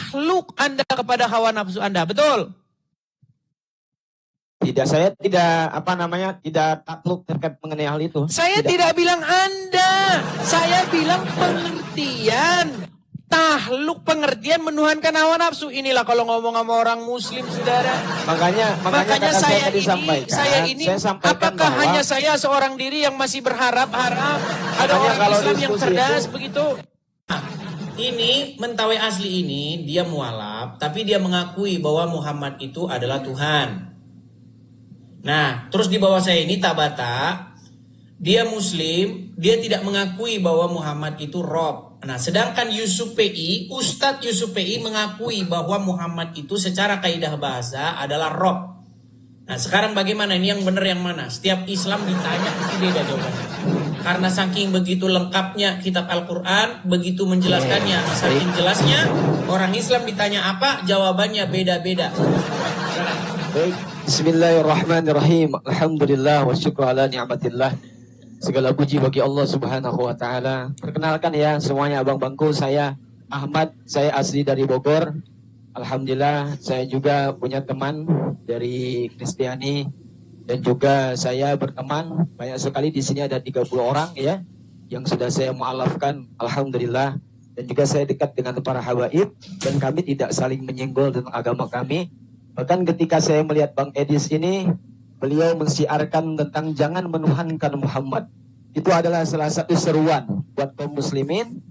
takluk Anda kepada hawa nafsu Anda, betul? Tidak, saya tidak tidak takluk terkait mengenai hal itu. Saya tidak bilang Anda, saya bilang pengertian. Tahluk pengertian menuhankan hawa nafsu. Inilah kalau ngomong sama orang muslim, saudara. Makanya saya sampaikan apakah bahwa, hanya saya seorang diri yang masih berharap ada orang Islam yang cerdas begitu? Ini mentawai asli ini dia mualaf, tapi dia mengakui bahwa Muhammad itu adalah Tuhan. Nah, terus di bawah saya ini Tabata, dia muslim, dia tidak mengakui bahwa Muhammad itu Rob. Nah, sedangkan Yusuf PI, Ustadz Yusuf PI mengakui bahwa Muhammad itu secara kaidah bahasa adalah Rob. Nah, sekarang bagaimana? Ini yang benar yang mana? Setiap Islam ditanya pasti beda jawabannya. Karena saking begitu lengkapnya kitab Al-Quran, begitu menjelaskannya, saking jelasnya, orang Islam ditanya apa, jawabannya beda-beda. Baik, bismillahirrahmanirrahim. Alhamdulillah wa syukru ala ni'matillah. Segala puji bagi Allah Subhanahu wa taala. Perkenalkan ya semuanya abang-abangku, saya Ahmad, saya asli dari Bogor. Alhamdulillah saya juga punya teman dari Kristiani dan juga saya berteman banyak sekali, di sini ada 30 orang ya yang sudah saya mualafkan, alhamdulillah. Dan juga saya dekat dengan para habaib dan kami tidak saling menyinggol tentang agama kami. Bahkan ketika saya melihat Bang Edis ini, beliau mensiarkan tentang jangan menuhankan Muhammad. Itu adalah salah satu seruan buat kaum muslimin.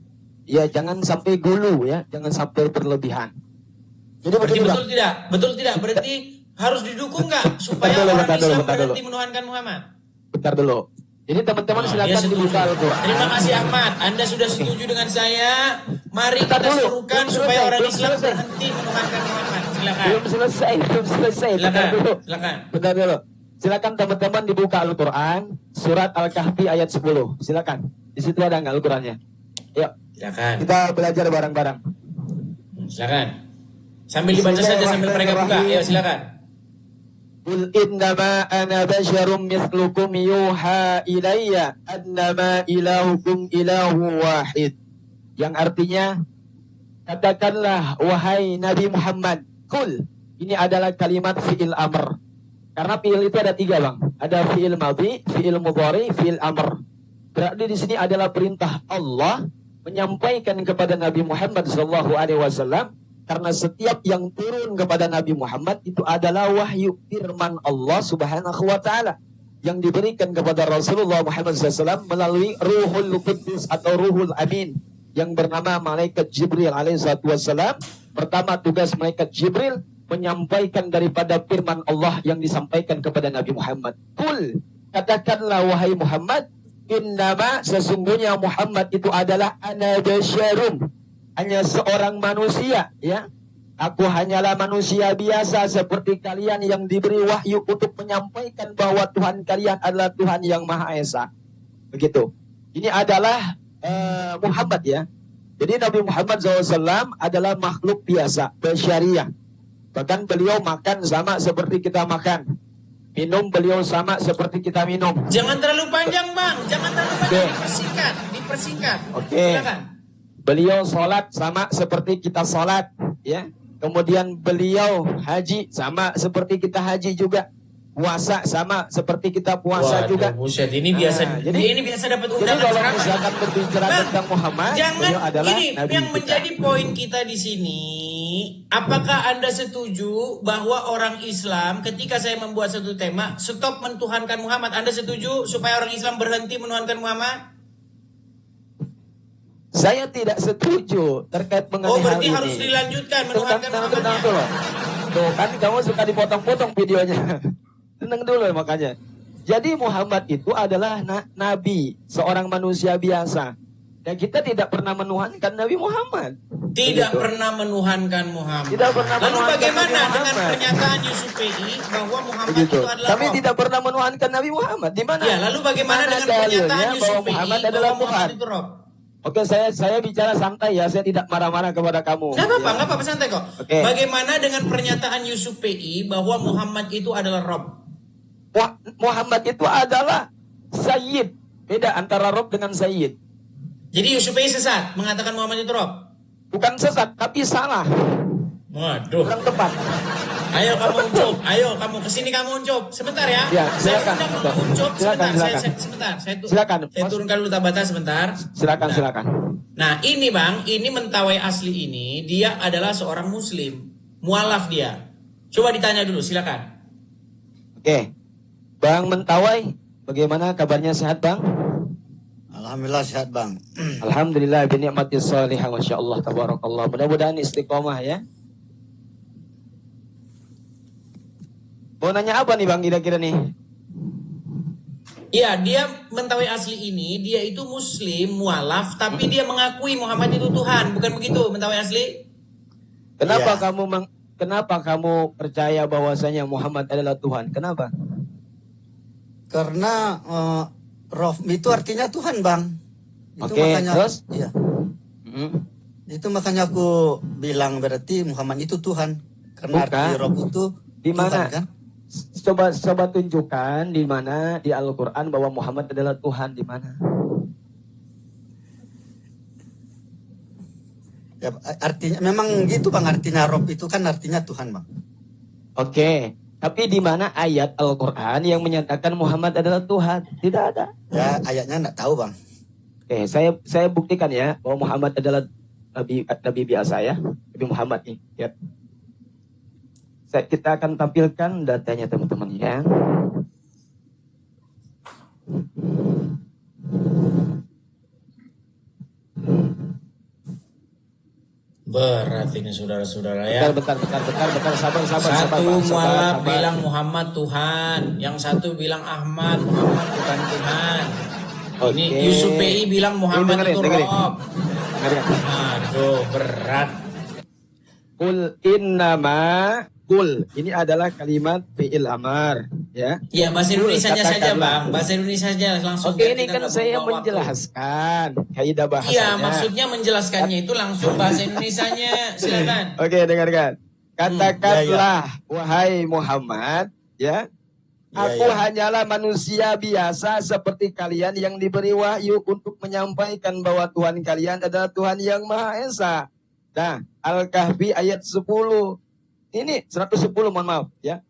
Ya jangan sampai gulu ya, jangan sampai berlebihan. Jadi betul tidak? Betul tidak? Berarti harus didukung nggak supaya orang Islam berhenti menuhankan Muhammad? Bentar dulu. Jadi teman-teman silakan dibuka Al-Quran. Terima kasih Ahmad, Anda sudah setuju dengan saya. Mari kita serukan supaya orang Islam berhenti menuhankan Muhammad. Silakan. Belum selesai. Silakan. Bentar dulu. Silakan teman-teman dibuka Al-Quran, surat Al-Kahfi ayat 10. Silakan. Di situ ada nggak Al-Qurannya? Yuk. Silakan. Kita belajar bareng-bareng. Silakan. Sambil dibaca saja sambil mereka buka. Ayo silakan. Qul innama ana basyarum mithlukum yuha ilayya annama ilahukum ilahu wahid. Yang artinya, katakanlah wahai Nabi Muhammad. Qul, ini adalah kalimat fi'il amr. Karena fi'il itu ada 3 bang. Ada fi'il madhi, fi'il mudhari, fi'il amr. Berarti di sini adalah perintah Allah menyampaikan kepada Nabi Muhammad SAW. Karena setiap yang turun kepada Nabi Muhammad itu adalah wahyu firman Allah Subhanahu wa taala yang diberikan kepada Rasulullah Muhammad SAW melalui Ruhul Qudus atau Ruhul Amin yang bernama malaikat Jibril alaihissalam. Pertama tugas malaikat Jibril menyampaikan daripada firman Allah yang disampaikan kepada Nabi Muhammad. Qul, katakanlah wahai Muhammad, innama sesungguhnya Muhammad itu adalah ana basyarum, hanya seorang manusia ya. Aku hanyalah manusia biasa seperti kalian yang diberi wahyu untuk menyampaikan bahwa Tuhan kalian adalah Tuhan yang Maha Esa. Begitu. Ini adalah Muhammad ya. Jadi Nabi Muhammad SAW adalah makhluk biasa, basyariah. Bahkan beliau makan sama seperti kita makan. Minum beliau sama seperti kita minum. Jangan terlalu panjang bang, jangan terlalu panjang, dipersingkat. Oke. Silakan. Beliau sholat sama seperti kita sholat, ya. Kemudian beliau haji sama seperti kita haji juga. Puasa sama seperti kita puasa juga. Buset, ini biasa. Jadi ini biasa dapat undangan. Jadi kalau misalkan berbicara tentang Muhammad, beliau adalah ini Nabi yang menjadi poin kita di sini. Apakah Anda setuju bahwa orang Islam ketika saya membuat satu tema stop mentuhankan Muhammad, Anda setuju supaya orang Islam berhenti menuhankan Muhammad? Saya tidak setuju terkait mengenai hal ini. Oh, berarti harus dilanjutkan menuhankan Muhammadnya. Tuh kan kamu suka dipotong-potong videonya. Tenang dulu makanya. Jadi Muhammad itu adalah nabi, seorang manusia biasa. Dan kita tidak pernah menuhankan Nabi Muhammad. Tidak pernah menuhankan Muhammad. Tidak pernah. Lalu bagaimana dengan pernyataan Yusuf PI bahwa Muhammad itu adalah Kami tidak pernah menuhankan Nabi Muhammad. Di mana? Ya, lalu bagaimana dengan pernyataan Yusuf PI Muhammad adalah bahwa Muhammad itu Rob? Oke, saya bicara santai ya, saya tidak marah-marah kepada kamu. Nggak apa-apa santai kok. Okay. Bagaimana dengan pernyataan Yusuf PI bahwa Muhammad itu adalah Rob? Muhammad itu adalah Sayyid. Beda antara Rob dengan Sayyid. Jadi Yusuf PI sesat mengatakan Muhammad itu Rob? Bukan sesat, tapi salah. Waduh. Kurang tepat. Ayo kamu Ucup, ayo kamu kesini kamu Ucup. Sebentar ya. Ya, silakan. Saya undang dulu Ucup Silakan, sebentar. silakan. Sebentar. Silakan. Saya turunkan dulu tabata sebentar. Silakan, Nah. silakan. Nah ini bang, ini Mentawai asli ini dia adalah seorang Muslim, mualaf dia. Coba ditanya dulu, silakan. Oke, Bang Mentawai, bagaimana kabarnya, sehat Bang? Alhamdulillah sehat bang. Alhamdulillah binikmati sholihah, masya Allah, tabarakallah. Mudah-mudahan istiqomah ya. Mau nanya apa nih Bang kira-kira nih? Iya, dia Mentawai asli ini dia itu Muslim, mualaf, tapi dia mengakui Muhammad itu Tuhan, bukan begitu Mentawai asli? Kenapa Iya. kenapa kamu percaya bahwasanya Muhammad adalah Tuhan? Kenapa? Karena roh itu artinya Tuhan bang. Itu Oke, makanya, terus? Iya. Hmm. Itu makanya aku bilang berarti Muhammad itu Tuhan. Karena Bukan. arti roh itu Di mana? Tuhan kan? Coba tunjukkan di mana di Al-Qur'an bahwa Muhammad adalah Tuhan, di mana? Ya, artinya memang gitu bang, artinya roh itu kan artinya Tuhan bang. Oke, tapi di mana ayat Al-Qur'an yang menyatakan Muhammad adalah Tuhan? Tidak ada. Ya ayatnya enggak tahu bang. Oke, saya buktikan ya bahwa Muhammad adalah nabi biasa ya, Nabi Muhammad nih. Ya. Kita akan tampilkan datanya teman-teman ya. Berat ini saudara-saudara ya. Bentar, sabar, Satu mualaf sabar. bilang Muhammad Tuhan, yang satu bilang Muhammad bukan Tuhan. Ini Oke. Yusuf PI bilang Muhammad Ini itu dengerin. Rob. Dengarkan. Aduh, berat. Kul innama kul. Ini adalah kalimat fi'il amar, ya. Ya, bahasa Indonesianya saja, Katakanlah. Bang. Bahasa Indonesia saja langsung. Oke, biar ini kita kan nggak saya buang-buang waktu. menjelaskan kaidah bahasanya. Iya, maksudnya menjelaskannya itu langsung bahasa Indonesianya. Silakan. Oke, dengarkan. Katakanlah, wahai Muhammad, ya. Aku hanyalah manusia biasa seperti kalian yang diberi wahyu untuk menyampaikan bahwa Tuhan kalian adalah Tuhan yang Maha Esa. Nah, Al-Kahfi ayat 10. Ini 110, mohon maaf ya.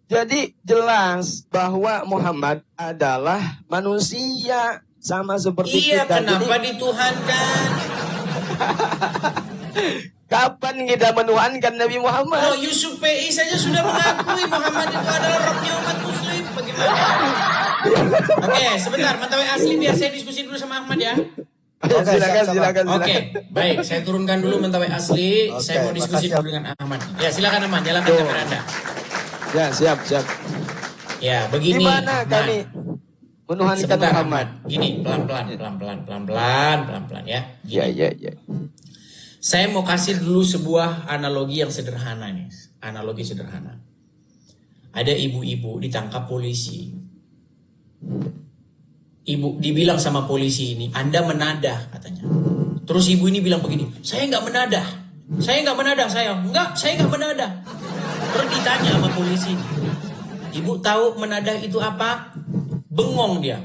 Jadi jelas bahwa Muhammad adalah manusia sama seperti Iya, kita. kenapa Jadi, dituhankan? kapan kita menuhankan Nabi Muhammad? Oh, Yusuf PI saja sudah mengakui Muhammad itu adalah rohnya umat muslim. Bagaimana? Oke, sebentar. Mentawai asli biar saya diskusi dulu sama Ahmad ya. Oke, silakan. Oke, baik. Saya turunkan dulu Mentawai asli. Oke, Saya mau diskusi makasih. dulu dengan Ahmad. Ya, silakan Ahmad. Jalankan Tuh. kamera Anda. Ya, siap. Ya, begini. Gimana Ahmad. kami menuhankan Sebentar Muhammad? Ahmad. Gini, pelan-pelan ya. Gini. Ya. Saya mau kasih dulu sebuah analogi yang sederhana nih. Analogi sederhana. Ada ibu-ibu ditangkap polisi. Ibu dibilang sama polisi ini, Anda menadah katanya. Terus ibu ini bilang begini, saya nggak menadah. Saya nggak menadah. Terus ditanya sama polisi ini, Ibu tahu menadah itu apa? Bengong dia.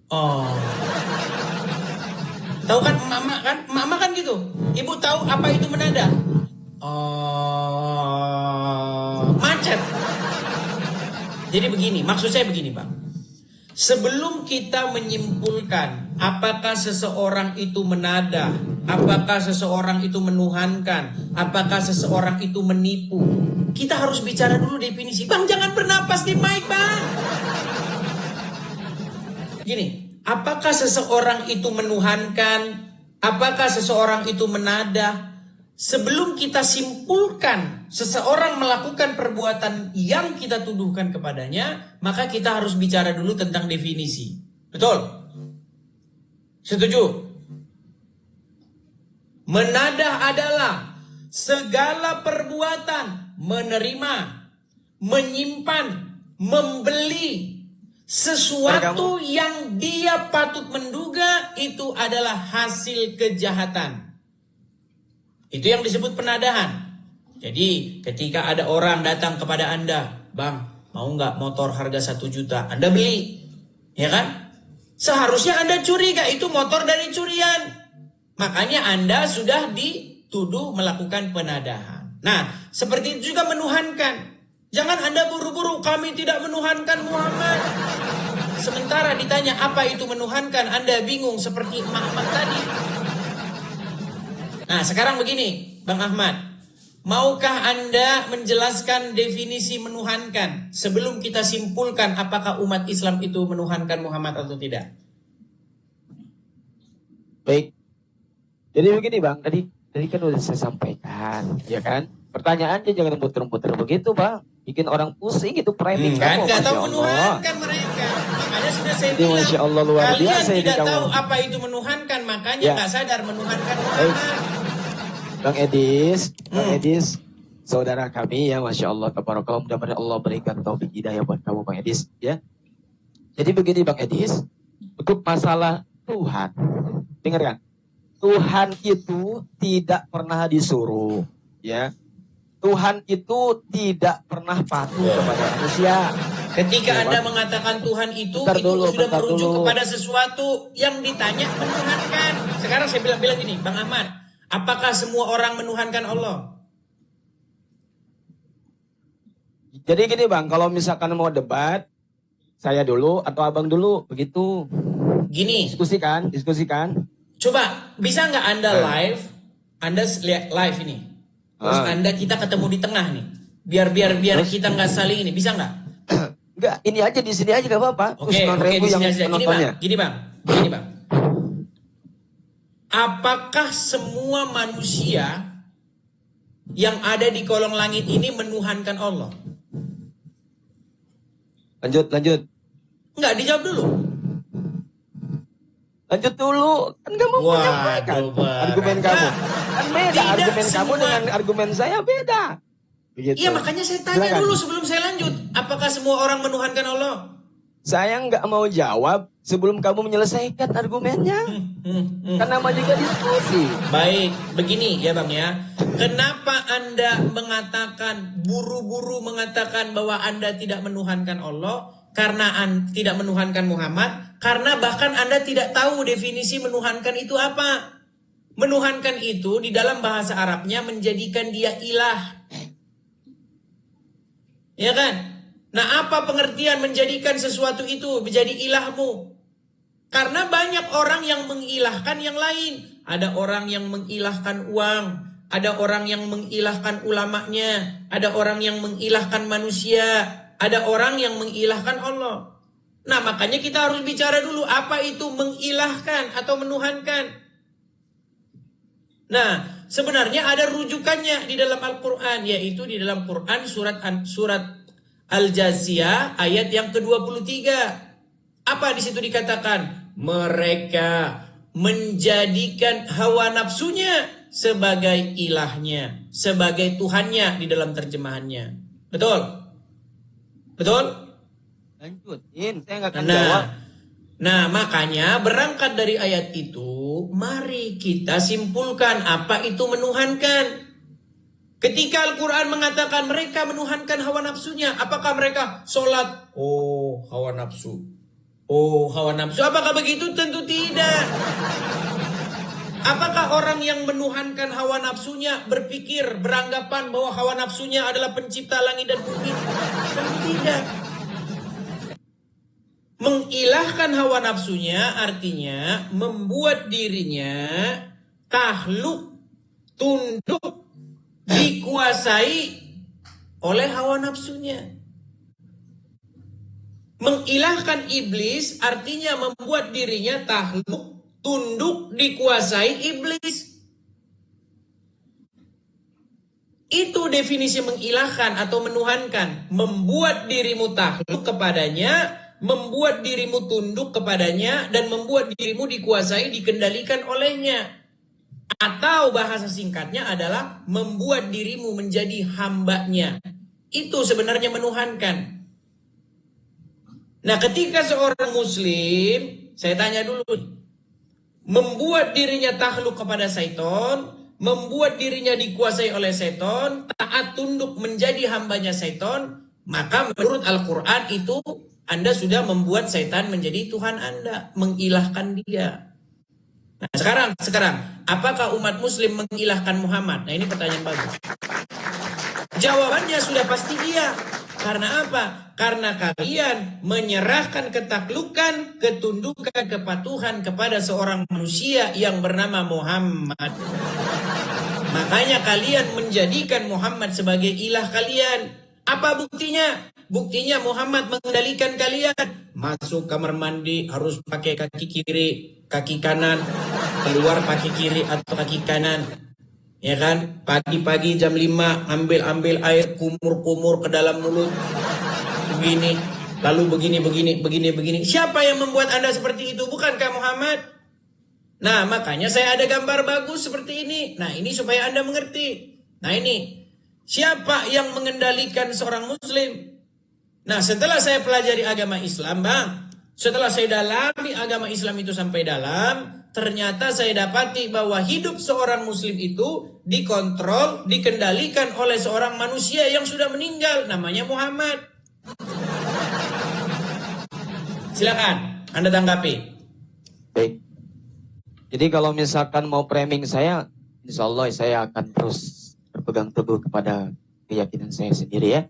Oh. Tahu kan mama kan gitu. Ibu tahu apa itu menadah? Oh, macet. Jadi begini, maksud saya begini, Bang. Sebelum kita menyimpulkan apakah seseorang itu menadah, apakah seseorang itu menuhankan, apakah seseorang itu menipu, kita harus bicara dulu definisi. Bang, jangan bernapas di mic, Bang. Gini, apakah seseorang itu menuhankan, apakah seseorang itu menadah? Sebelum kita simpulkan seseorang melakukan perbuatan yang kita tuduhkan kepadanya, maka kita harus bicara dulu tentang definisi. Betul? Setuju? Menadah adalah segala perbuatan menerima, menyimpan, membeli sesuatu yang dia patut menduga itu adalah hasil kejahatan. Itu yang disebut penadahan. Jadi ketika ada orang datang kepada Anda, Bang, mau nggak motor harga 1 juta? Anda beli, ya kan? Seharusnya Anda curiga itu motor dari curian. Makanya Anda sudah dituduh melakukan penadahan. Nah, seperti itu juga menuhankan. Jangan Anda buru-buru, kami tidak menuhankan Muhammad. Sementara ditanya apa itu menuhankan, Anda bingung seperti Ahmad tadi. Nah, sekarang begini, Bang Ahmad. Maukah Anda menjelaskan definisi menuhankan sebelum kita simpulkan apakah umat Islam itu menuhankan Muhammad atau tidak? Baik. Jadi begini Bang, tadi kan udah saya sampaikan, ya kan? Pertanyaannya jangan muter-muter begitu Bang. Bikin orang pusing itu framing kamu. Nggak tahu menuhankan mereka. Makanya sudah saya bilang, Masya Allah, luar kalian biasa ini tidak kamu. tahu apa itu menuhankan, makanya Ya. nggak sadar menuhankan Baik. Muhammad. Bang Edis, saudara kami ya, Masya Allah, tabarakallah, mudah-mudahan Allah berikan taufik hidayah buat kamu Bang Edis, ya. Jadi begini Bang Edis, untuk masalah Tuhan, dengarkan, Tuhan itu tidak pernah disuruh, ya. Tuhan itu tidak pernah patuh kepada manusia. Ketika Ya, Anda Bang. mengatakan Tuhan itu Bentar sudah merujuk dulu. kepada sesuatu yang ditanya menuhankan. Sekarang saya bilang gini, Bang Ahmad, apakah semua orang menuhankan Allah? Jadi gini Bang, kalau misalkan mau debat, saya dulu atau abang dulu, begitu. Gini, Diskusikan. coba bisa nggak Anda live? Anda lihat live ini. Terus Anda kita ketemu di tengah nih. Biar kita nggak saling ini, bisa nggak? Enggak, ini aja di sini aja gak apa-apa. Oke, di sini aja. Gini bang. Apakah semua manusia yang ada di kolong langit ini menuhankan Allah? Lanjut. Enggak, dijawab dulu. Lanjut dulu. Kan kamu menyampaikan argumen kamu. Kan beda Tidak argumen kamu semua. dengan argumen saya beda. Begitu. Iya, makanya saya tanya Silakan. dulu sebelum saya lanjut. Apakah semua orang menuhankan Allah? Saya nggak mau jawab sebelum kamu menyelesaikan argumennya. Kan nama juga diskusi. Baik, begini ya Bang ya. Kenapa Anda buru-buru mengatakan bahwa Anda tidak menuhankan Allah? Karena Anda tidak menuhankan Muhammad? Karena bahkan Anda tidak tahu definisi menuhankan itu apa. Menuhankan itu di dalam bahasa Arabnya menjadikan dia ilah. Ya kan? Nah, apa pengertian menjadikan sesuatu itu menjadi ilahmu? Karena banyak orang yang mengilahkan yang lain. Ada orang yang mengilahkan uang. Ada orang yang mengilahkan ulamanya. Ada orang yang mengilahkan manusia. Ada orang yang mengilahkan Allah. Nah, makanya kita harus bicara dulu apa itu mengilahkan atau menuhankan. Nah, sebenarnya ada rujukannya di dalam Al-Quran. Yaitu di dalam Quran surat Al-Jaziyah ayat yang ke-23. Apa di situ dikatakan? Mereka menjadikan hawa nafsunya sebagai ilahnya, sebagai Tuhannya di dalam terjemahannya. Betul? Lanjutin, saya nggak akan jawab. Nah, makanya berangkat dari ayat itu, mari kita simpulkan apa itu menuhankan. Ketika Al-Quran mengatakan mereka menuhankan hawa nafsunya, apakah mereka sholat? Oh, hawa nafsu. Apakah begitu? Tentu tidak. Apakah orang yang menuhankan hawa nafsunya berpikir, beranggapan bahwa hawa nafsunya adalah pencipta langit dan bumi? Tentu tidak. Mengilahkan hawa nafsunya artinya membuat dirinya takluk, tunduk, dikuasai oleh hawa nafsunya. Mengilahkan iblis artinya membuat dirinya takluk, tunduk, dikuasai iblis. Itu definisi mengilahkan atau menuhankan. Membuat dirimu takluk kepadanya, membuat dirimu tunduk kepadanya, dan membuat dirimu dikuasai, dikendalikan olehnya. Atau bahasa singkatnya adalah membuat dirimu menjadi hambanya. Itu sebenarnya menuhankan. Nah, ketika seorang muslim, saya tanya dulu, membuat dirinya takluk kepada syaitan, membuat dirinya dikuasai oleh syaitan, taat tunduk menjadi hambanya syaitan, maka menurut Al-Quran itu Anda sudah membuat syaitan menjadi Tuhan Anda, mengilahkan dia. Nah, sekarang, apakah umat muslim mengilahkan Muhammad? Nah, ini pertanyaan bagus. Jawabannya sudah pasti iya. Karena apa? Karena kalian menyerahkan ketaklukan, ketundukan, kepatuhan kepada seorang manusia yang bernama Muhammad. Makanya kalian menjadikan Muhammad sebagai ilah kalian. Apa buktinya? Buktinya Muhammad mengendalikan kalian. Masuk kamar mandi harus pakai kaki kiri, kaki kanan. Keluar pakai kiri atau kaki kanan. Ya kan? Pagi-pagi jam 5 ambil air, kumur-kumur ke dalam mulut. Begini. Lalu begini. Siapa yang membuat Anda seperti itu? Bukankah Muhammad? Nah, makanya saya ada gambar bagus seperti ini. Nah, ini supaya Anda mengerti. Nah, ini. Siapa yang mengendalikan seorang muslim? Nah, setelah saya pelajari agama Islam, Bang. Setelah saya dalami agama Islam itu sampai dalam, ternyata saya dapati bahwa hidup seorang muslim itu dikontrol, dikendalikan oleh seorang manusia yang sudah meninggal. Namanya Muhammad. Silakan, Anda tanggapi. Baik. Jadi kalau misalkan mau framing saya, insya Allah saya akan terus berpegang teguh kepada keyakinan saya sendiri ya.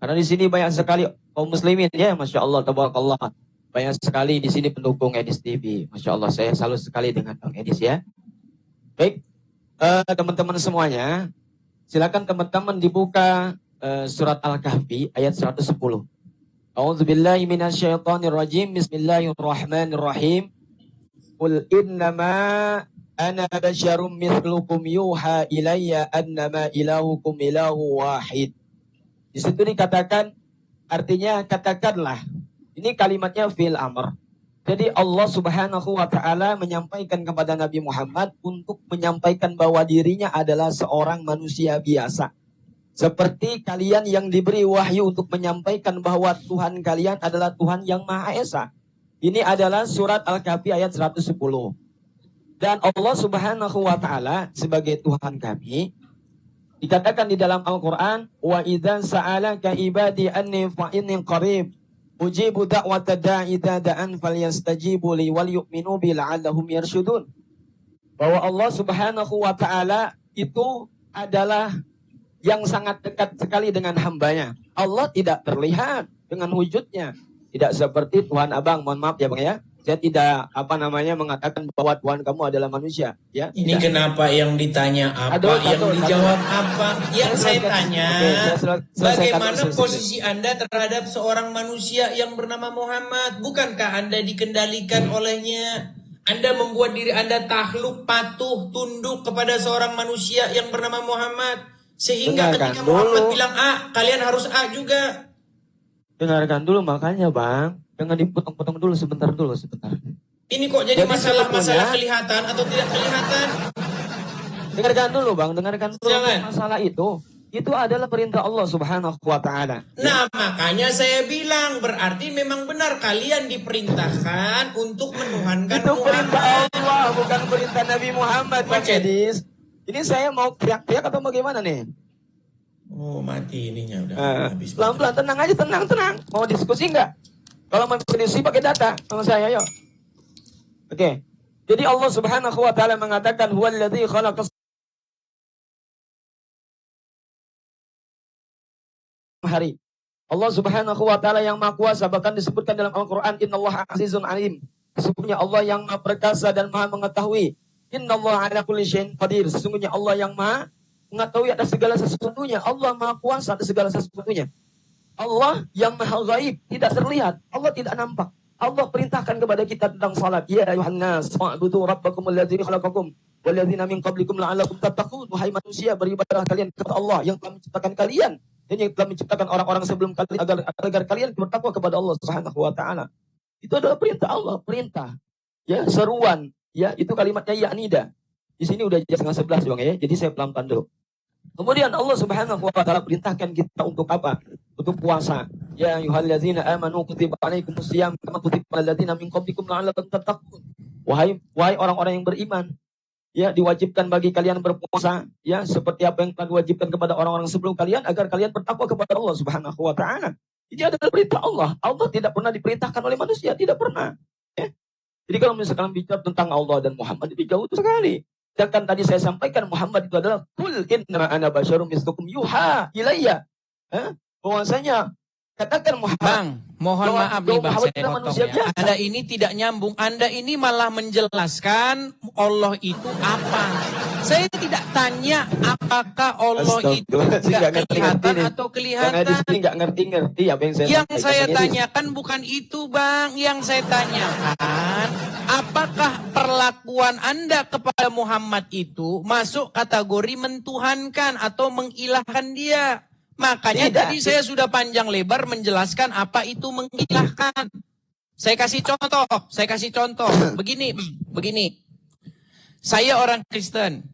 Karena di sini banyak sekali kaum muslimin ya, Masya Allah, tabarakallah. Banyak sekali di sini pendukung Edis TV. Masya Allah, saya salut sekali dengan Bang Edis ya. Baik, teman-teman semuanya, silakan teman-teman dibuka surat Al-Kahfi ayat 110. A'udzubillahi minasyaitonirrajim. Bismillahirrahmanirrahim. Qul innama ana basyarum mithlukum yuha ilayya annama ilahukum ilahu wahid. Di situ dikatakan, artinya katakanlah. Ini kalimatnya fil amr. Jadi Allah Subhanahu wa ta'ala menyampaikan kepada Nabi Muhammad untuk menyampaikan bahwa dirinya adalah seorang manusia biasa. Seperti kalian yang diberi wahyu untuk menyampaikan bahwa Tuhan kalian adalah Tuhan yang Maha Esa. Ini adalah surat Al-Kahfi ayat 110. Dan Allah Subhanahu wa ta'ala sebagai Tuhan kami, dikatakan di dalam Al-Quran, wa idzan sa'alaka ibadi anni fa inni qarib ujibu da'wata da'i idza da'an falyastajibu li wal yu'minu bi la'allahum yarshudun. Bahwa Allah Subhanahu wa ta'ala itu adalah yang sangat dekat sekali dengan hambanya. Allah tidak terlihat dengan wujudnya. Tidak seperti Tuhan Abang, mohon maaf ya Bang ya. Saya tidak mengatakan bahwa Tuhan kamu adalah manusia ya. Ini tidak. Kenapa yang ditanya apa, yang dijawab apa? Yang saya tanya, bagaimana posisi Anda terhadap seorang manusia yang bernama Muhammad? Bukankah Anda dikendalikan olehnya? Anda membuat diri Anda takluk, patuh, tunduk kepada seorang manusia yang bernama Muhammad. Sehingga ketika Muhammad bilang A, kalian harus A juga. Dengarkan dulu makanya Bang. Jangan dipotong-potong dulu sebentar. Ini kok jadi masalah kelihatan atau tidak kelihatan? Dengarkan dulu Bang, dengarkan dulu. Masalah itu adalah perintah Allah Subhanahu wa ta'ala. Nah, makanya saya bilang berarti memang benar kalian diperintahkan untuk menuhankan itu Muhammad. Perintah Allah, bukan perintah Nabi Muhammad, Bang Edis. Ini saya mau teriak-teriak atau bagaimana nih? Oh, mati ininya udah habis. Pelan-pelan, tenang aja, tenang. Mau diskusi enggak? Kalau mau diskusi pakai data sama saya, yuk. Oke. Jadi Allah Subhanahu wa ta'ala mengatakan huwallazi khalaqas hari. Allah Subhanahu wa ta'ala yang Maha Kuasa, bahkan disebutkan dalam Al-Qur'an innallaha azizun alim. Sesungguhnya Allah yang Maha Perkasa dan Maha mengetahui. Innallaha ala kulli syai'in qadir. Sesungguhnya Allah yang Maha mengetahui atas segala sesuatunya. Allah Maha Kuasa atas segala sesuatunya. Allah yang maha gaib, tidak terlihat. Allah tidak nampak. Allah perintahkan kepada kita tentang salat. Ya ayuhan nas, wa'budu rabbakum alladzi khalaqakum walladzina min qablikum la'allakum tattaqun. Wahai manusia, beribadah kalian kepada Allah yang telah menciptakan kalian dan yang telah menciptakan orang-orang sebelum kalian agar kalian bertakwa kepada Allah Subhanahu wa ta'ala. Itu adalah perintah Allah, perintah. Ya, seruan. Ya, itu kalimatnya ya nida. Di sini udah jam 10:30 Bang ya. Jadi saya pelan-pelan dulu. Kemudian Allah Subhanahu wa ta'ala perintahkan kita untuk apa? Untuk puasa. Ya ayyuhallazina amanu kutiba alaikumus shiyam kama kutiba alal ladzina min qablikum la'allakum tattaqun. Wahai orang-orang yang beriman, ya diwajibkan bagi kalian berpuasa, ya seperti apa yang telah diwajibkan kepada orang-orang sebelum kalian agar kalian bertakwa kepada Allah Subhanahu wa ta'ala. Ini adalah perintah Allah. Allah tidak pernah diperintahkan oleh manusia, tidak pernah. Ya. Jadi kalau misalkan bicara tentang Allah dan Muhammad itu jauh sekali. Sedangkan tadi saya sampaikan Muhammad itu adalah Qul innama ana basyarum mislukum yuha ilayya. Bahwasanya katakan Muhammad. Bang, mohon maaf nih Bang, Muhammad saya adalah potong manusia ya. biasa. Anda ini tidak nyambung. Anda ini malah menjelaskan Allah itu apa. Saya tidak tanya apakah Allah itu nggak kelihatan atau kelihatan. Yang di nggak ngerti apa yang saya Yang sampaikan saya ini. tanyakan bukan itu Bang. Yang saya tanyakan, apakah perlakuan Anda kepada Muhammad itu masuk kategori mentuhankan atau mengilahkan dia? Makanya Tidak. tadi saya sudah panjang lebar menjelaskan apa itu mengilahkan. Saya kasih contoh. Begini. Saya orang Kristen.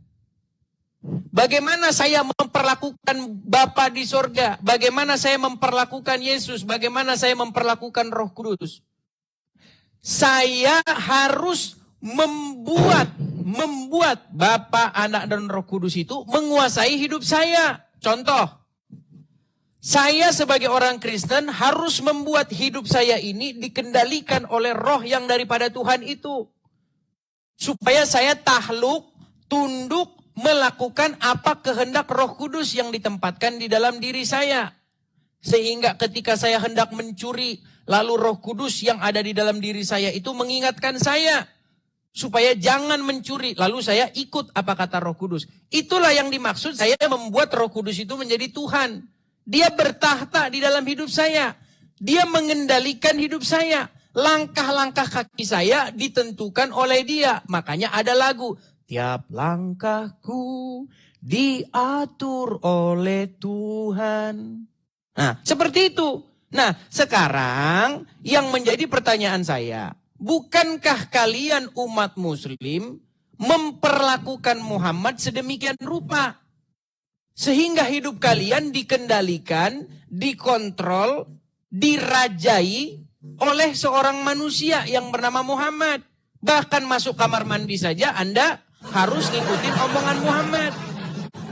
Bagaimana saya memperlakukan Bapa di sorga? Bagaimana saya memperlakukan Yesus? Bagaimana saya memperlakukan Roh Kudus? Saya harus membuat Bapa, Anak, dan Roh Kudus itu menguasai hidup saya. Contoh. Saya sebagai orang Kristen harus membuat hidup saya ini dikendalikan oleh roh yang daripada Tuhan itu. Supaya saya takluk, tunduk, melakukan apa kehendak Roh Kudus yang ditempatkan di dalam diri saya. Sehingga ketika saya hendak mencuri, lalu Roh Kudus yang ada di dalam diri saya itu mengingatkan saya. Supaya jangan mencuri, lalu saya ikut apa kata Roh Kudus. Itulah yang dimaksud saya membuat Roh Kudus itu menjadi Tuhan. Dia bertahta di dalam hidup saya. Dia mengendalikan hidup saya. Langkah-langkah kaki saya ditentukan oleh dia. Makanya ada lagu. Tiap langkahku diatur oleh Tuhan. Nah, seperti itu. Nah, sekarang yang menjadi pertanyaan saya. Bukankah kalian umat muslim memperlakukan Muhammad sedemikian rupa? Sehingga hidup kalian dikendalikan, dikontrol, dirajai oleh seorang manusia yang bernama Muhammad. Bahkan masuk kamar mandi saja Anda harus ngikutin omongan Muhammad.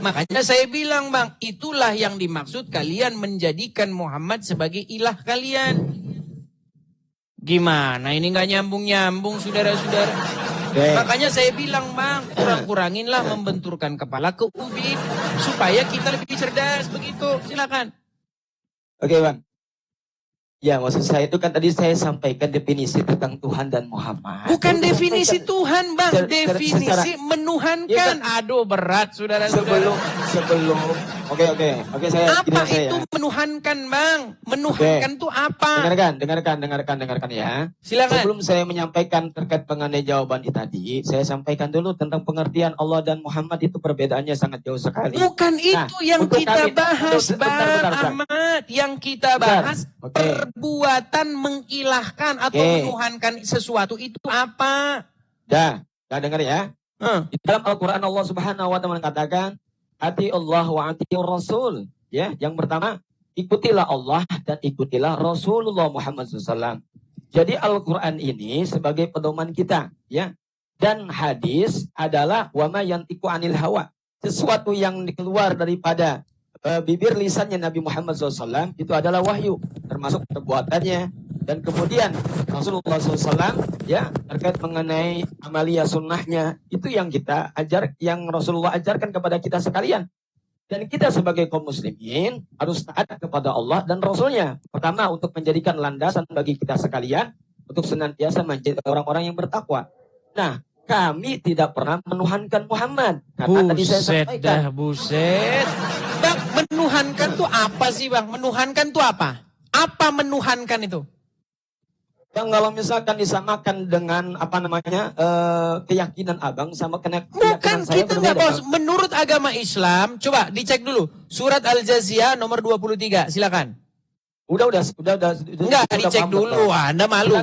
Makanya saya bilang Bang, itulah yang dimaksud kalian menjadikan Muhammad sebagai ilah kalian. Gimana ini gak nyambung-nyambung saudara-saudara. Makanya saya bilang Bang, kurang-kuranginlah membenturkan kepala ke ubin supaya kita lebih cerdas begitu. Silakan. Oke Bang. Ya maksud saya itu kan tadi saya sampaikan definisi tentang Tuhan dan Muhammad. Bukan definisi Tuhan Bang, definisi menuhankan. Ya, aduh berat saudara-saudara. Sebelum Oke saya apa saya, itu menuhankan Bang? Menuhankan itu apa? Dengarkan ya. Silakan. Sebelum saya menyampaikan terkait mengenai jawaban itu tadi, saya sampaikan dulu tentang pengertian Allah dan Muhammad itu perbedaannya sangat jauh sekali. Bukan itu yang kita bahas Bang Ahmad. Yang kita bahas perbuatan mengilahkan atau menuhankan sesuatu itu apa? Dah dengar ya. Di dalam Al-Quran Allah Subhanahu wa Ta'ala mengatakan ati Allah wa ati Rasul. Ya, yang pertama ikutilah Allah dan ikutilah Rasulullah Muhammad SAW. Jadi Al-Quran ini sebagai pedoman kita, ya. Dan hadis adalah wama yantiqu anil hawa. Sesuatu yang keluar daripada bibir lisannya Nabi Muhammad SAW itu adalah wahyu, termasuk perbuatannya. Dan kemudian Rasulullah SAW ya terkait mengenai amalia sunnahnya itu yang kita yang Rasulullah ajarkan kepada kita sekalian. Dan kita sebagai kaum muslimin harus taat kepada Allah dan Rasulnya. Pertama untuk menjadikan landasan bagi kita sekalian untuk senantiasa menjadi orang-orang yang bertakwa. Nah, kami tidak pernah menuhankan Muhammad. Karena tadi saya sampaikan. Buset. Bang, menuhankan itu apa sih Bang? Menuhankan itu apa? Apa menuhankan itu? Bang, kalau misalkan disamakan dengan keyakinan abang sama keyakinan bukan, saya kita nggak bos. Menurut agama Islam, coba dicek dulu surat Al-Jaziyah nomor 23, silakan. Udah. Enggak, dicek dulu. Anda malu.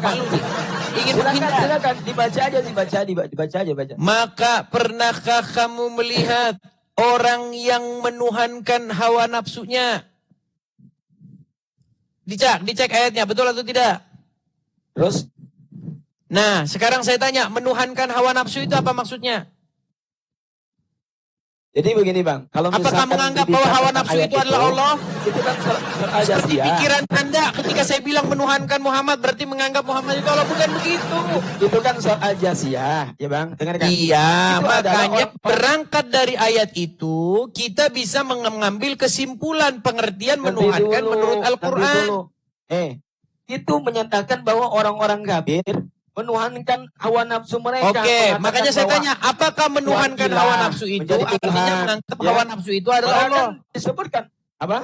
Ingin silakan dibaca aja. Maka pernahkah kamu melihat orang yang menuhankan hawa nafsunya? Dicek ayatnya, betul atau tidak? Terus? Nah, sekarang saya tanya, menuhankan hawa nafsu itu apa maksudnya? Jadi begini Bang, kalau Apakah misalkan menganggap bahwa hawa dikatakan nafsu ayat itu adalah Allah? Itu kan Seperti Al-Jasiyah. pikiran Anda ketika saya bilang menuhankan Muhammad berarti menganggap Muhammad itu Allah, bukan begitu. Itu kan soal Al-Jasiyah, ya Bang. Dengarkan. Iya, Itu makanya adalah berangkat dari ayat itu kita bisa mengambil kesimpulan pengertian menuhankan menurut Al-Quran. Itu menyatakan bahwa orang-orang kafir menuhankan hawa nafsu mereka. Oke, mengatakan makanya saya bahwa tanya, apakah menuhankan Tuhan hawa gila, nafsu itu menjadi artinya Tuhan, menganggap ya. hawa nafsu itu adalah Bahkan Allah? disebutkan apa?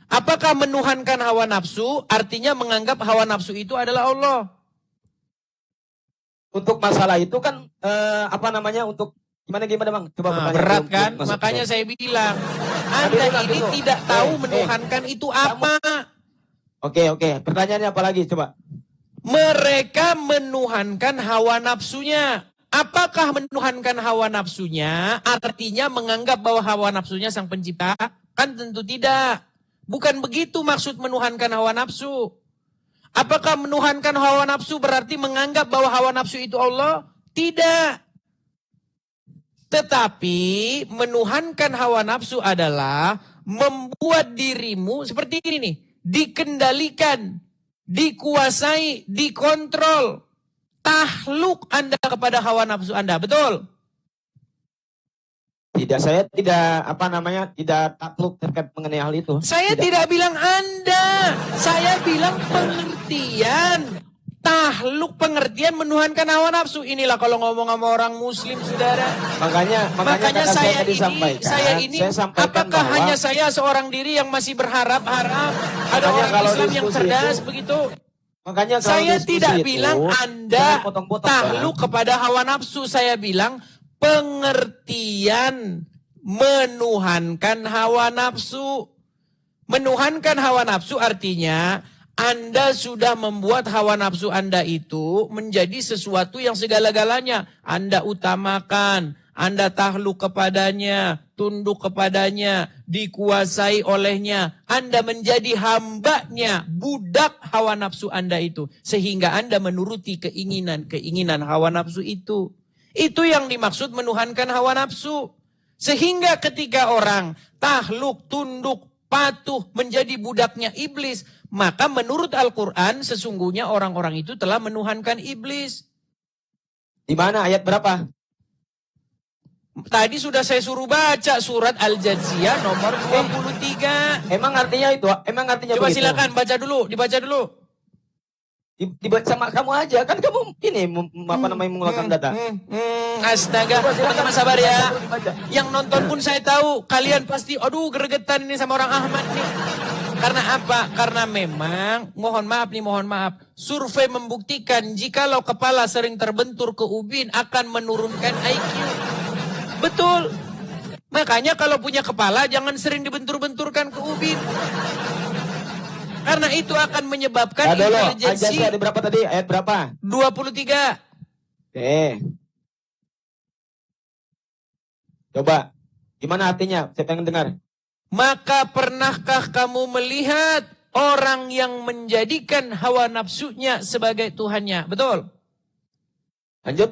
Apakah menuhankan hawa nafsu artinya menganggap hawa nafsu itu adalah Allah? Untuk masalah itu kan apa namanya, untuk gimana Bang? Coba Nah, pertanyaan berat belum kan? masuk Makanya ke- saya bilang, Anda Nanti ini dulu. tidak tahu menuhankan itu apa. Oke. Pertanyaannya apa lagi? Coba. Mereka menuhankan hawa nafsunya. Apakah menuhankan hawa nafsunya artinya menganggap bahwa hawa nafsunya sang pencipta? Kan tentu tidak. Bukan begitu maksud menuhankan hawa nafsu. Apakah menuhankan hawa nafsu berarti menganggap bahwa hawa nafsu itu Allah? Tidak. Tetapi menuhankan hawa nafsu adalah membuat dirimu seperti ini nih. Dikendalikan, dikuasai, dikontrol. Tahluk Anda kepada hawa nafsu Anda. Betul? Tidak, saya tidak tidak takluk terkait mengenai hal itu. Saya tidak bilang Anda. Saya bilang pengertian. Tahluk pengertian menuhankan hawa nafsu. Inilah kalau ngomong sama orang muslim, saudara. Makanya saya tadi ini, sampaikan apakah bahwa hanya saya seorang diri yang masih berharap-harap ada Makanya orang kalau Islam yang diskusi cerdas itu- begitu? makanya kalau Saya diskusi tidak itu, bilang jangan Anda potong-potong, tahluk Bang. kepada hawa nafsu. Saya bilang pengertian menuhankan hawa nafsu. Menuhankan hawa nafsu artinya Anda sudah membuat hawa nafsu Anda itu menjadi sesuatu yang segala-galanya. Anda utamakan, Anda tahluk kepadanya, tunduk kepadanya, dikuasai olehnya. Anda menjadi hambanya, budak hawa nafsu Anda itu. Sehingga Anda menuruti keinginan hawa nafsu itu. Itu yang dimaksud menuhankan hawa nafsu. Sehingga ketika orang tahluk, tunduk, patuh menjadi budaknya iblis, maka menurut Al-Quran sesungguhnya orang-orang itu telah menuhankan iblis. Di mana ayat berapa? Tadi sudah saya suruh baca surat Al-Jathiyah nomor 23. Emang artinya itu? Emang artinya Coba begitu? silakan baca dulu, dibaca dulu. Dibaca sama kamu aja, kan kamu ini mengeluarkan data. Astaga, Coba silakan. teman-teman sabar ya. Dibaca. Yang nonton pun saya tahu, kalian pasti, aduh gregetan ini sama orang Ahmad nih. Karena apa? Karena memang, mohon maaf, survei membuktikan jikalau kepala sering terbentur ke ubin akan menurunkan IQ. Betul. Makanya kalau punya kepala jangan sering dibentur-benturkan ke ubin. Karena itu akan menyebabkan intelijensi. Ayat berapa tadi? Ayat berapa? 23. Oke. Coba. Gimana artinya? Saya pengen dengar. Maka pernahkah kamu melihat orang yang menjadikan hawa nafsunya sebagai Tuhannya? Betul? Lanjut.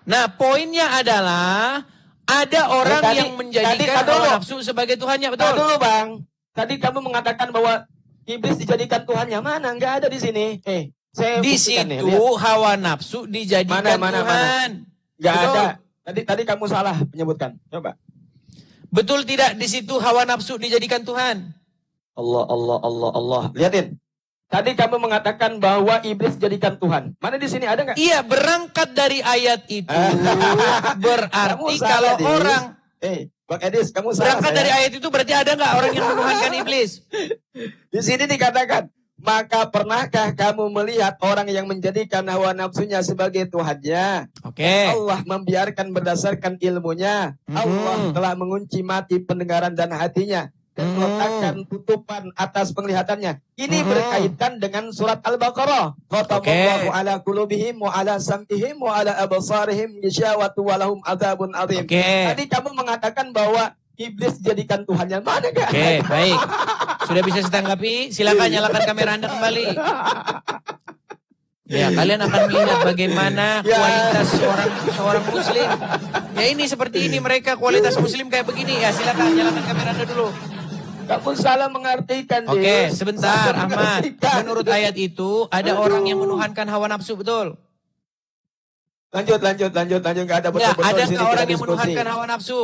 Nah, poinnya adalah ada orang tadi- yang menjadikan tadi- hawa dulu. nafsu sebagai Tuhannya. Betul Betul? dulu Bang. Tadi kamu mengatakan bahwa iblis dijadikan Tuhannya. Mana? Nggak ada di sini. Saya Di buktikan nih, situ lihat. hawa nafsu dijadikan Mana? Tuhan. Nggak Betul. ada. Tadi kamu salah menyebutkan. Coba. Betul tidak di situ hawa nafsu dijadikan Tuhan? Allah. Lihatin. Tadi kamu mengatakan bahwa iblis dijadikan Tuhan. Mana di sini ada nggak? Iya, berangkat dari ayat itu berarti Kamu salah, kalau Dis. orang Bang Edis, kamu salah. berangkat dari sayang. ayat itu berarti ada nggak orang yang menuhankan iblis? Di sini dikatakan, maka pernahkah kamu melihat orang yang menjadikan hawa nafsunya sebagai Tuhannya? Oke. Allah membiarkan berdasarkan ilmunya. Allah telah mengunci mati pendengaran dan hatinya. Dan meletakkan tutupan atas penglihatannya. Ini berkaitan dengan surat Al-Baqarah. Khatamallahu ala qulubihim wa ala sam'ihim wa ala absarihim ghishawatu wa lahum adzabun adzim. Oke. Tadi kamu mengatakan bahwa iblis jadikan Tuhannya. Mana gak? Oke, baik. Sudah bisa ditanggapi? Silakan nyalakan kamera Anda kembali. Ya, kalian akan melihat bagaimana kualitas seorang muslim. Ya ini seperti ini mereka kualitas muslim kayak begini. Ya silakan nyalakan kamera Anda dulu. Kamu salah mengartikan. Oke, Dis. sebentar Salah Ahmad. mengartikan. Menurut ayat itu ada orang yang menuhankan hawa nafsu, betul? Lanjut. Nggak ada Ya, betul-betul ada di sini nggak kita orang yang diskusi. menuhankan hawa nafsu?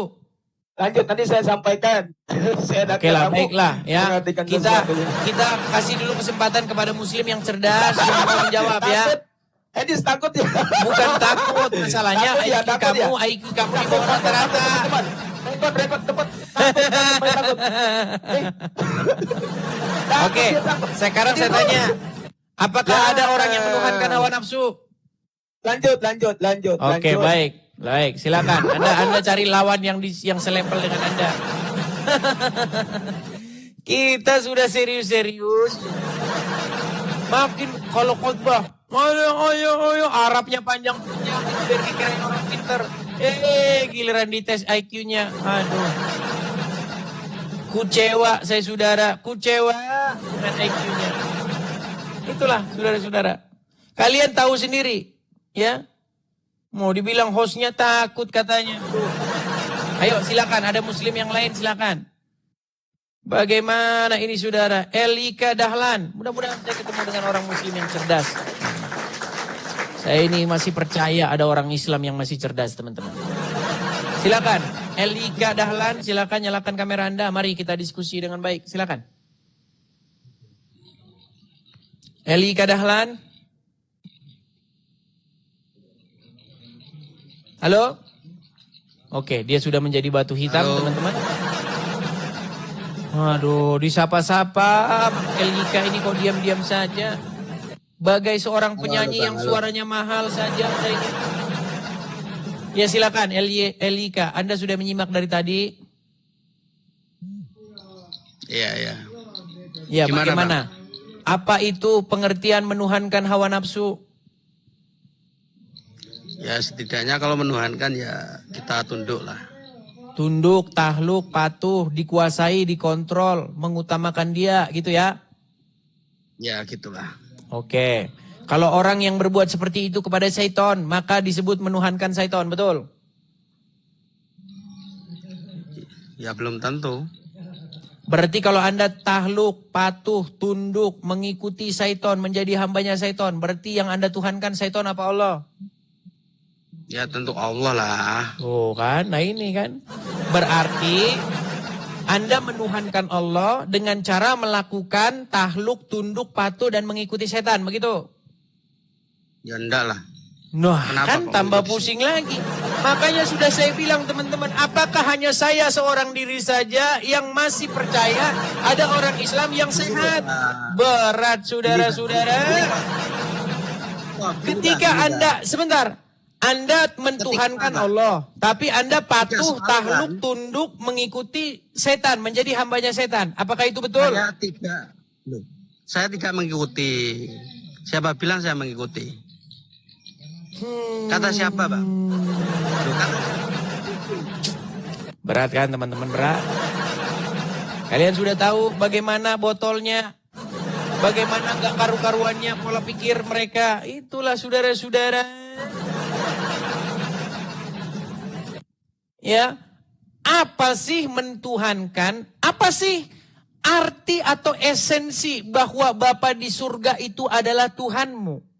Lanjut, nanti saya sampaikan. Oke lah, baiklah ya. mengartikan Kita sesuatu. kasih dulu kesempatan kepada muslim yang cerdas yang mau menjawab ya. Edis takut ya. Bukan takut, masalahnya IQ kamu di bawah rata-rata. Rekod tepat. Oke, sekarang saya tanya, apakah ada orang yang menuhankan hawa nafsu? Lanjut. Oke, baik, silakan. Anda cari lawan yang selevel dengan Anda. Kita sudah serius-serius. Makin kalau khotbah, ayo, Arabnya panjang biar dikirain orang pinter. Giliran dites IQ-nya, aduh. Kucewa saya saudara, dengan IQ-nya. Itulah saudara-saudara. Kalian tahu sendiri, ya. Mau dibilang hostnya takut katanya. Ayo silakan, ada muslim yang lain silakan. Bagaimana ini saudara? Elika Dahlan. Mudah-mudahan saya ketemu dengan orang muslim yang cerdas. Saya ini masih percaya ada orang Islam yang masih cerdas teman-teman. Silakan. Elika Dahlan, silakan nyalakan kamera Anda. Mari kita diskusi dengan baik. Silakan. Elika Dahlan. Halo? Oke, dia sudah menjadi batu hitam, teman-teman. Aduh, disapa-sapa. Elika ini kok diam-diam saja. Bagai seorang penyanyi yang suaranya mahal saja. Ya silakan, Elika. Anda sudah menyimak dari tadi? Iya. Ya, Gimana, bagaimana? Apa itu pengertian menuhankan hawa nafsu? Ya setidaknya kalau menuhankan ya kita tunduk lah. Tunduk, tahluk, patuh, dikuasai, dikontrol, mengutamakan dia gitu ya? Ya gitulah. Oke. Kalau orang yang berbuat seperti itu kepada syaitan, maka disebut menuhankan syaitan, betul? Ya belum tentu. Berarti kalau Anda tahluk, patuh, tunduk, mengikuti syaitan, menjadi hambanya syaitan, berarti yang Anda tuhankan syaitan apa Allah? Ya tentu Allah lah. Oh kan, nah ini kan. Berarti Anda menuhankan Allah dengan cara melakukan tahluk, tunduk, patuh, dan mengikuti setan, begitu? Ya enggak lah. Nah, Kenapa kan kok tambah begitu? pusing lagi. Makanya sudah saya bilang teman-teman, apakah hanya saya seorang diri saja yang masih percaya ada orang Islam yang sehat? Berat saudara-saudara. Ketika Anda, sebentar, Anda mentuhankan Allah, tapi Anda patuh, tahluk, tunduk, mengikuti setan, menjadi hambanya setan. Apakah itu betul? Saya tidak mengikuti. Siapa bilang saya mengikuti? Kata siapa, Bang? Berat kan teman-teman, berat? Kalian sudah tahu bagaimana botolnya, bagaimana gak karu-karuannya pola pikir mereka. Itulah saudara-saudara. Ya, apa sih mentuhankan? Apa sih arti atau esensi bahwa Bapa di surga itu adalah Tuhanmu?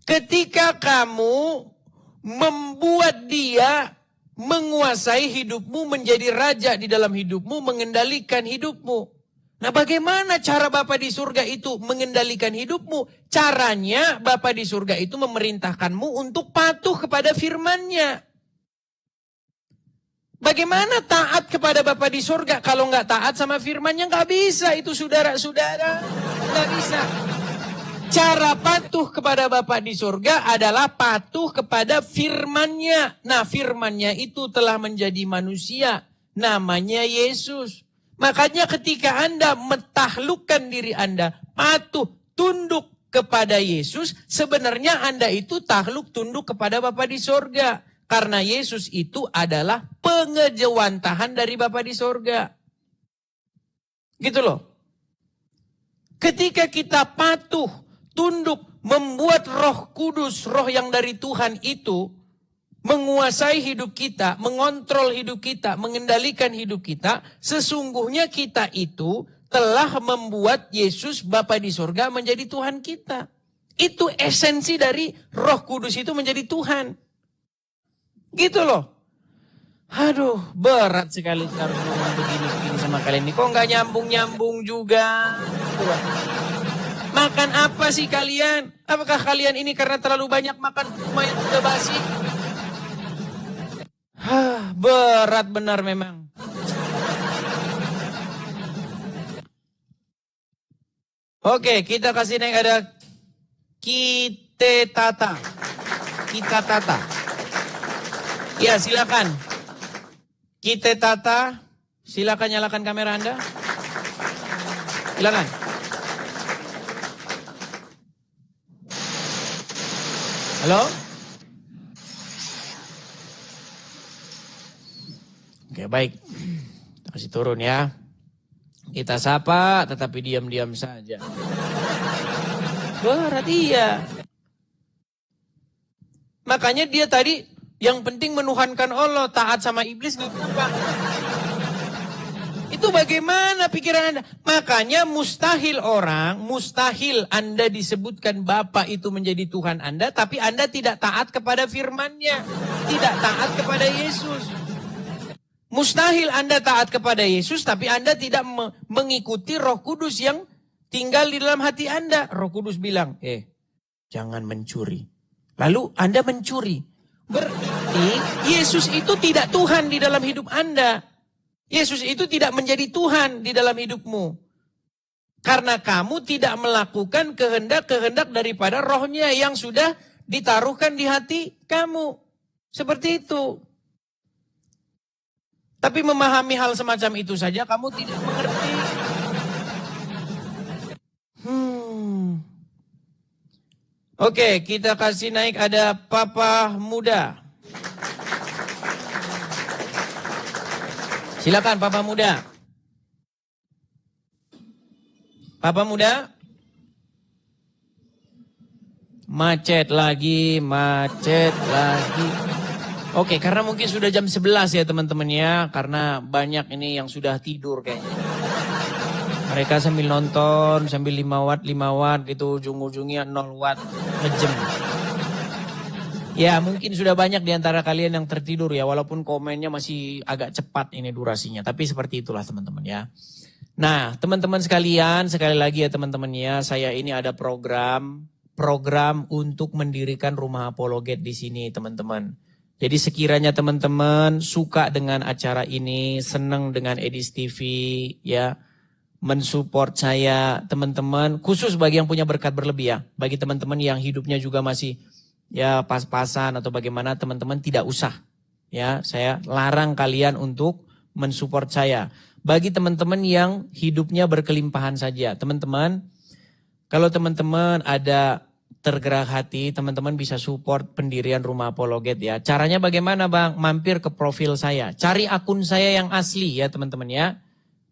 Ketika kamu membuat dia menguasai hidupmu, menjadi raja di dalam hidupmu, mengendalikan hidupmu. Nah, bagaimana cara Bapa di surga itu mengendalikan hidupmu? Caranya Bapa di surga itu memerintahkanmu untuk patuh kepada firman-Nya. Bagaimana taat kepada Bapa di surga kalau nggak taat sama firman-Nya? Nggak bisa itu saudara-saudara. Nggak bisa. Cara patuh kepada Bapa di surga adalah patuh kepada firman-Nya. Nah, firman-Nya itu telah menjadi manusia. Namanya Yesus. Makanya ketika Anda mentahlukkan diri Anda, patuh, tunduk kepada Yesus, sebenarnya Anda itu tahluk, tunduk kepada Bapa di surga. Karena Yesus itu adalah pengejawantahan dari Bapa di surga. Gitu loh. Ketika kita patuh, tunduk, membuat Roh Kudus, roh yang dari Tuhan itu menguasai hidup kita, mengontrol hidup kita, mengendalikan hidup kita, sesungguhnya kita itu telah membuat Yesus Bapa di surga menjadi Tuhan kita. Itu esensi dari Roh Kudus itu menjadi Tuhan. Gitu loh. Aduh, berat sekali harus ngomong begini-begini sama kalian ini. Kok nggak nyambung-nyambung juga? Gitu loh. Makan apa sih kalian? Apakah kalian ini karena terlalu banyak makan kurma yang sudah basi? Berat benar memang. Oke, kita kasih naik ada Kita Tata. Ya, silakan. Kita Tata, silakan nyalakan kamera Anda. Silakan. Halo? Oke, baik. Kita kasih turun ya. Kita sapa tetapi diam-diam saja. Berat iya. Makanya dia tadi yang penting menuhankan Allah, taat sama iblis gak apa. Itu bagaimana pikiran Anda? Makanya mustahil Anda disebutkan Bapa itu menjadi Tuhan Anda, tapi Anda tidak taat kepada firman-Nya, tidak taat kepada Yesus. Mustahil Anda taat kepada Yesus, tapi Anda tidak mengikuti Roh Kudus yang tinggal di dalam hati Anda. Roh Kudus bilang, jangan mencuri. Lalu Anda mencuri. Berarti Yesus itu tidak Tuhan di dalam hidup Anda. Yesus itu tidak menjadi Tuhan di dalam hidupmu. Karena kamu tidak melakukan kehendak-kehendak daripada rohnya yang sudah ditaruhkan di hati kamu. Seperti itu. Tapi memahami hal semacam itu saja kamu tidak mengerti. Oke, kita kasih naik ada Papa Muda. Silakan Papa Muda. Papa Muda. Macet lagi. Oke, karena mungkin sudah jam 11 ya teman-teman ya. Karena banyak ini yang sudah tidur kayaknya. Mereka sambil nonton, sambil 5 watt gitu. Ujung-ujungnya 0 watt. Ngejem. Ya mungkin sudah banyak di antara kalian yang tertidur ya. Walaupun komennya masih agak cepat ini durasinya. Tapi seperti itulah teman-teman ya. Nah teman-teman sekalian, sekali lagi ya teman-teman ya. Saya ini ada program untuk mendirikan rumah apologet di sini teman-teman. Jadi sekiranya teman-teman suka dengan acara ini, senang dengan Edis TV ya. Mensupport saya teman-teman. Khusus bagi yang punya berkat berlebih ya. Bagi teman-teman yang hidupnya juga masih ya pas-pasan atau bagaimana teman-teman tidak usah. Ya, saya larang kalian untuk mensupport saya. Bagi teman-teman yang hidupnya berkelimpahan saja. Teman-teman, kalau teman-teman ada tergerak hati, teman-teman bisa support pendirian rumah apologet ya. Caranya bagaimana Bang? Mampir ke profil saya. Cari akun saya yang asli ya teman-teman ya.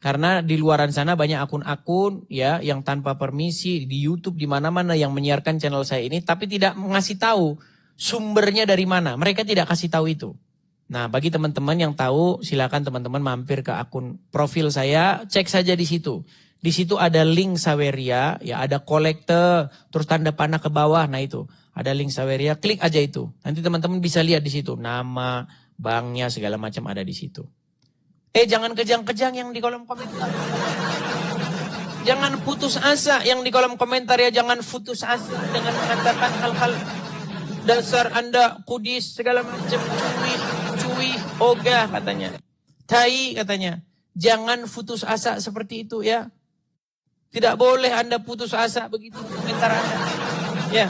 Karena di luaran sana banyak akun-akun ya yang tanpa permisi di YouTube di mana-mana yang menyiarkan channel saya ini tapi tidak ngasih tahu sumbernya dari mana. Mereka tidak kasih tahu itu. Nah, bagi teman-teman yang tahu silakan teman-teman mampir ke akun profil saya, cek saja di situ. Di situ ada link Saweria, ya ada kolektor, terus tanda panah ke bawah. Nah, itu ada link Saweria, klik aja itu. Nanti teman-teman bisa lihat di situ nama, banknya segala macam ada di situ. Jangan kejang-kejang yang di kolom komentar. Jangan putus asa yang di kolom komentar ya. Jangan putus asa dengan mengatakan hal-hal dasar Anda kudis segala macam. Cuy, ogah katanya. Tai katanya. Jangan putus asa seperti itu ya. Tidak boleh Anda putus asa begitu komentar Anda. Ya.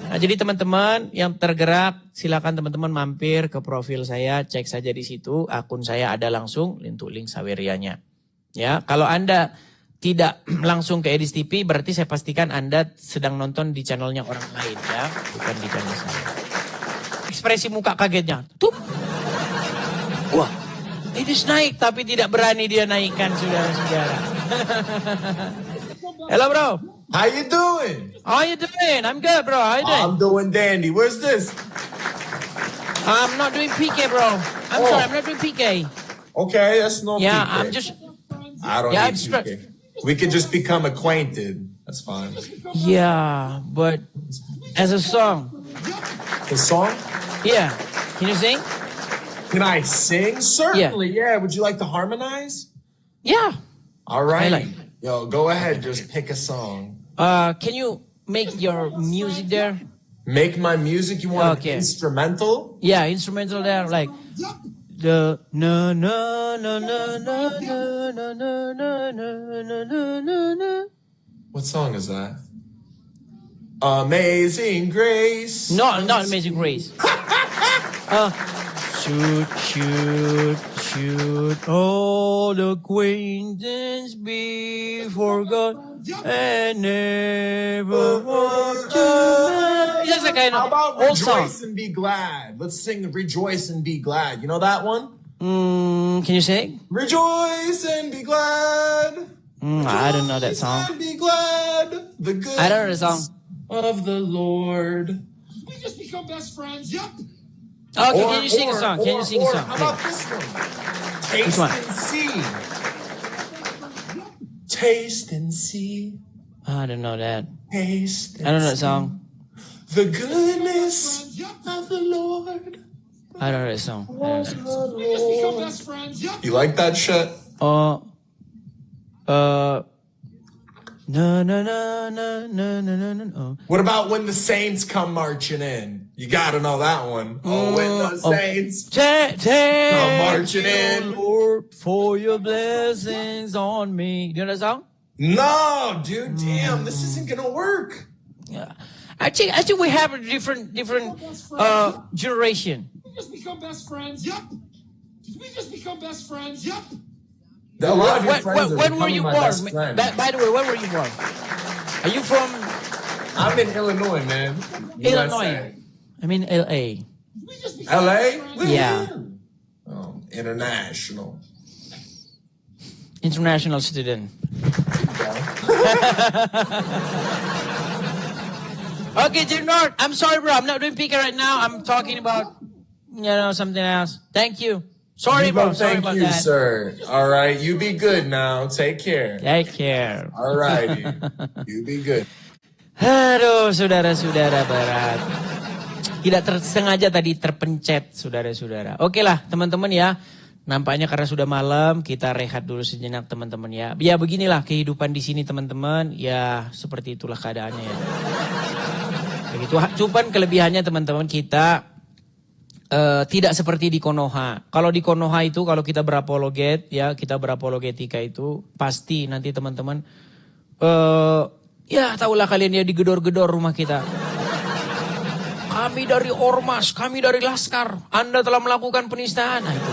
Nah, jadi teman-teman yang tergerak, silakan teman-teman mampir ke profil saya, cek saja di situ, akun saya ada langsung untuk link Sawerianya. Ya, kalau Anda tidak langsung ke Edis TV, berarti saya pastikan Anda sedang nonton di channelnya orang lain ya, bukan di channel saya. Ekspresi muka kagetnya, tuh, wah, Edis naik tapi tidak berani dia naikkan saudara-saudara. Halo bro. How you doing? How you doing? I'm good, bro. How you doing? I'm doing dandy. Where's this? I'm not doing PK, bro. I'm Oh. sorry, I'm not doing PK. Okay, that's no Yeah, PK. I'm just... I don't Yeah, need I'm PK. We could just become acquainted. That's fine. Yeah, but as a song. The song? Yeah. Can you sing? Can I sing? Certainly, yeah. Would you like to harmonize? Yeah. All right. like. Yo, go ahead. Just pick a song. Can you make your music there? Make my music. You want Okay. an instrumental? Yeah, instrumental there, like the na na na na na na na na na na na na. What song is that? Amazing Grace. No, not Amazing Grace. Shoot, shoot, shoot, all acquaintance be forgot and never want to. Just a kind How of about old song. Rejoice and Be Glad? Let's sing Rejoice and Be Glad. You know that one? Can you sing? Rejoice and be glad. I don't know that Rejoice song. and be glad. The good I don't know the song. of the Lord. We just become best friends. Yep. Okay, can you sing a song? Can you sing a song? How about this one? Taste one? and see. Taste and see. I don't know that. Taste and I don't know that see song. the goodness of the Lord. I don't know that song. I don't know. We just become best friends. Yep. You like that shit? Na na na na na na na na. What about when the saints come marching in? You gotta know that one. Oh, when the saints come marching in. Lord, for your blessings on me. Do you know that song? No, dude, damn, this isn't gonna work. Yeah. Actually, we have a different generation. We just become best friends. Yep. We just become best friends. Yep. A lot of your friends are When were becoming you my born? best friend. By the way, when were you born? Are you from I'm in Illinois, man. Illinois? I mean LA. We just become LA? best friends. Yeah. Oh, international. International student. Okay, dear Lord, I'm sorry, bro. I'm not doing PK right now. I'm talking about, something else. Thank you. Sorry, bro. Sorry Thank about you, that. sir. All right, you be good now. Take care. Take care. All righty. You be good. Aduh, saudara-saudara berat. Tidak tersengaja tadi terpencet, saudara-saudara. Oke lah, teman-teman ya. Nampaknya karena sudah malam, kita rehat dulu sejenak, teman-teman ya. Ya, beginilah kehidupan di sini, teman-teman. Ya, seperti itulah keadaannya ya. Begitu. Cuman kelebihannya, teman-teman, kita tidak seperti di Konoha. Kalau di Konoha itu, kalau kita berapologet, ya, kita berapologetika itu, pasti nanti teman-teman, ya tahulah kalian ya, digedor-gedor rumah kita. Kami dari Ormas, kami dari Laskar, Anda telah melakukan penistaan. Nah, itu.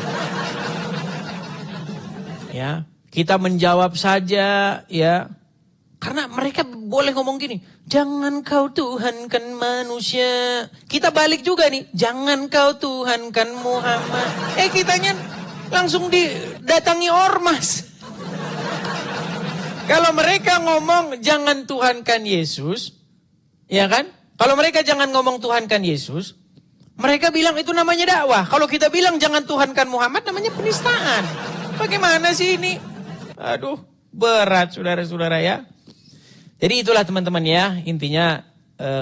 Ya, kita menjawab saja, ya. Karena mereka boleh ngomong gini, jangan kau Tuhankan manusia. Kita balik juga nih, jangan kau Tuhankan Muhammad. Kitanya langsung didatangi ormas. Kalau mereka ngomong jangan Tuhankan Yesus, ya kan? Kalau mereka jangan ngomong Tuhankan Yesus, mereka bilang itu namanya dakwah. Kalau kita bilang jangan Tuhankan Muhammad, namanya penistaan. Bagaimana sih ini? Aduh, berat saudara-saudara ya. Jadi itulah teman-teman ya, intinya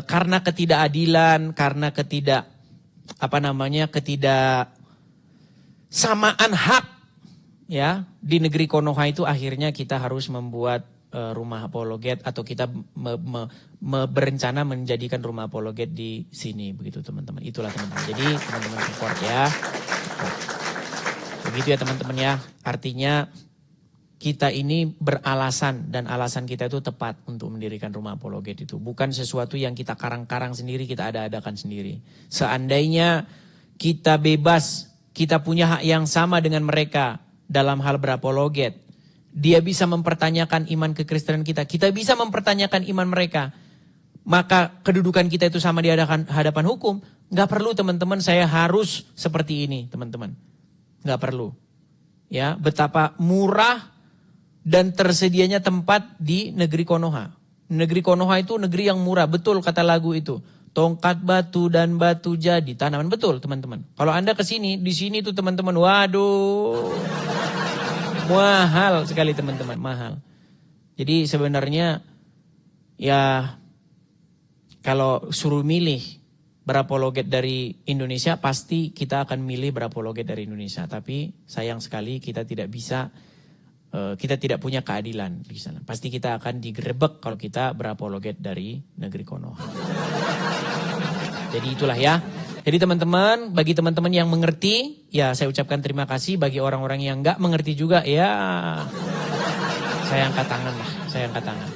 karena ketidakadilan, karena ketidaksamaan hak ya di negeri Konoha itu, akhirnya kita harus membuat rumah apologet atau kita berencana menjadikan rumah apologet di sini, begitu teman-teman. Itulah teman-teman. Jadi teman-teman support ya. Begitu ya teman-teman ya. Artinya kita ini beralasan dan alasan kita itu tepat untuk mendirikan rumah apologet itu. Bukan sesuatu yang kita karang-karang sendiri, kita ada-adakan sendiri. Seandainya kita bebas, kita punya hak yang sama dengan mereka dalam hal berapologet. Dia bisa mempertanyakan iman kekristenan kita, kita bisa mempertanyakan iman mereka. Maka kedudukan kita itu sama di hadapan hukum. Gak perlu teman-teman saya harus seperti ini teman-teman. Gak perlu. Ya, betapa murah dan tersedianya tempat di negeri Konoha. Negeri Konoha itu negeri yang murah. Betul kata lagu itu. Tongkat batu dan batu jadi tanaman. Betul teman-teman. Kalau Anda ke sini, di sini tuh teman-teman, waduh. Mahal sekali teman-teman, mahal. Jadi sebenarnya ya kalau suruh milih berapa logat dari Indonesia, pasti kita akan milih berapa logat dari Indonesia. Tapi sayang sekali kita tidak bisa, kita tidak punya keadilan di sana. Pasti kita akan digerebek kalau kita berapa logat dari negeri Konoha. Jadi itulah ya. Jadi teman-teman, bagi teman-teman yang mengerti, ya saya ucapkan terima kasih. Bagi orang-orang yang nggak mengerti juga, ya saya angkat tangan lah, saya angkat tangan.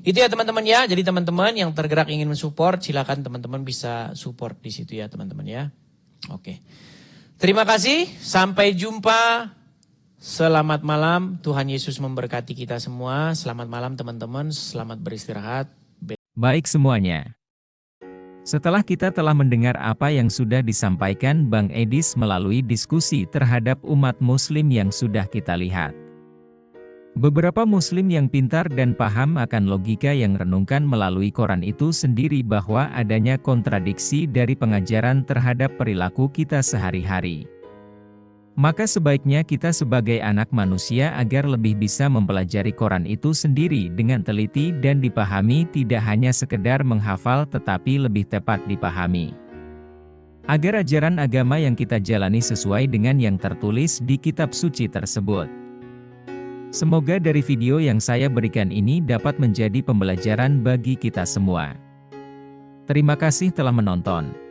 Itu ya teman-teman ya. Jadi teman-teman yang tergerak ingin mensupport, silakan teman-teman bisa support di situ ya teman-teman ya. Oke. Terima kasih, sampai jumpa. Selamat malam, Tuhan Yesus memberkati kita semua. Selamat malam teman-teman, selamat beristirahat. Baik semuanya. Setelah kita telah mendengar apa yang sudah disampaikan Bang Edis melalui diskusi terhadap umat muslim yang sudah kita lihat. Beberapa muslim yang pintar dan paham akan logika yang renungkan melalui Quran itu sendiri bahwa adanya kontradiksi dari pengajaran terhadap perilaku kita sehari-hari. Maka sebaiknya kita sebagai anak manusia agar lebih bisa mempelajari Quran itu sendiri dengan teliti dan dipahami, tidak hanya sekedar menghafal tetapi lebih tepat dipahami. Agar ajaran agama yang kita jalani sesuai dengan yang tertulis di kitab suci tersebut. Semoga dari video yang saya berikan ini dapat menjadi pembelajaran bagi kita semua. Terima kasih telah menonton.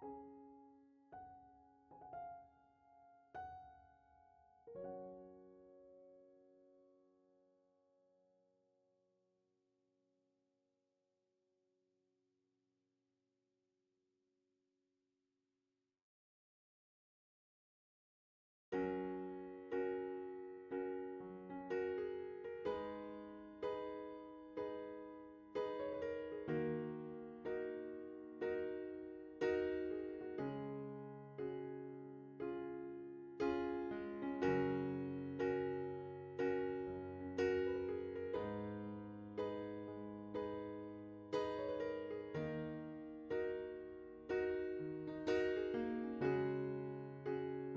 Thank